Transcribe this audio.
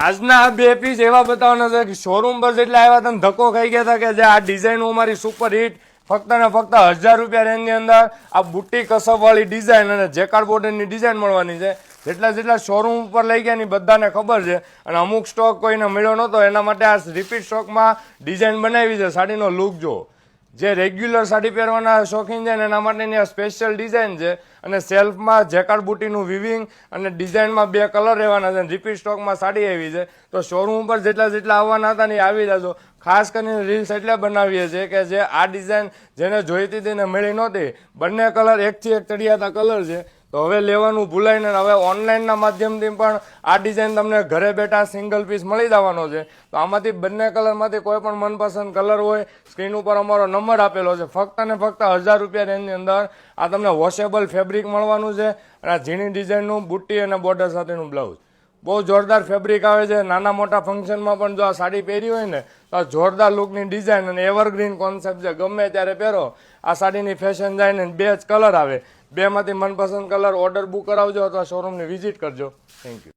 આજના આ બે પીસ એવા બતાવવાના છે કે શોરૂમ પર જેટલા આવ્યા તમે ધક્કો ખાઈ ગયા હતા કે જે આ ડિઝાઇન અમારી સુપર હિટ ફક્ત ને ફક્ત 1000 રૂપિયા રેન્જની અંદર આ બુટ્ટી કસબવાળી ડિઝાઇન અને જેકાર્ડ બોર્ડરની ડિઝાઇન મળવાની છે. જેટલા શોરૂમ ઉપર લઈ ગયા ની બધાને ખબર છે અને અમુક સ્ટોક કોઈને મળ્યો નહોતો એના માટે આ રિપીટ સ્ટોકમાં ડિઝાઇન બનાવી છે. સાડીનો લુક જો જે રેગ્યુલર સાડી પહેરવાના શોખીન છે ને એના માટેની આ સ્પેશિયલ ડિઝાઇન છે અને સેલ્ફમાં જેકાર્ડ બુટીનું વિવિંગ અને ડિઝાઇનમાં બે કલર રહેવાના છે. રિપીટ સ્ટોકમાં સાડી આવી છે તો શોરૂમ ઉપર જેટલા આવવાના હતા ને એ આવી જશો. ખાસ કરીને રીલ્સ એટલે બનાવીએ છીએ કે જે આ ડિઝાઇન જેને જોઈતી હતી ને મળી નહોતી, બંને કલર એકથી એક ચડિયાતા કલર છે. તો હવે લેવાનું ભૂલાય ને હવે ઓનલાઈનના માધ્યમથી પણ આ ડિઝાઇન તમને ઘરે બેઠા સિંગલ પીસ મળી જવાનો છે. તો આમાંથી બંને કલરમાંથી કોઈ પણ મનપસંદ કલર હોય સ્ક્રીન ઉપર અમારો નંબર આપેલો છે. ફક્ત ને ફક્ત 1000 રૂપિયા રેન્જની અંદર આ તમને વોશેબલ ફેબ્રિક મળવાનું છે અને આ ઝીણી ડિઝાઇનનું બુટ્ટી અને બોર્ડર સાથેનું બ્લાઉઝ બહુ જોરદાર ફેબ્રિક આવે છે. નાના મોટા ફંક્શનમાં પણ જો આ સાડી પહેરી હોય ને તો આ જોરદાર લુકની ડિઝાઇન અને એવરગ્રીન કોન્સેપ્ટ છે. ગમે ત્યારે પહેરો આ સાડીની ફેશન જાય ને બે જ કલર આવે. બેમાંથી મનપસંદ કલર ઓર્ડર બુક કરાવજો અથવા શોરૂમની વિઝિટ કરજો. Thank you.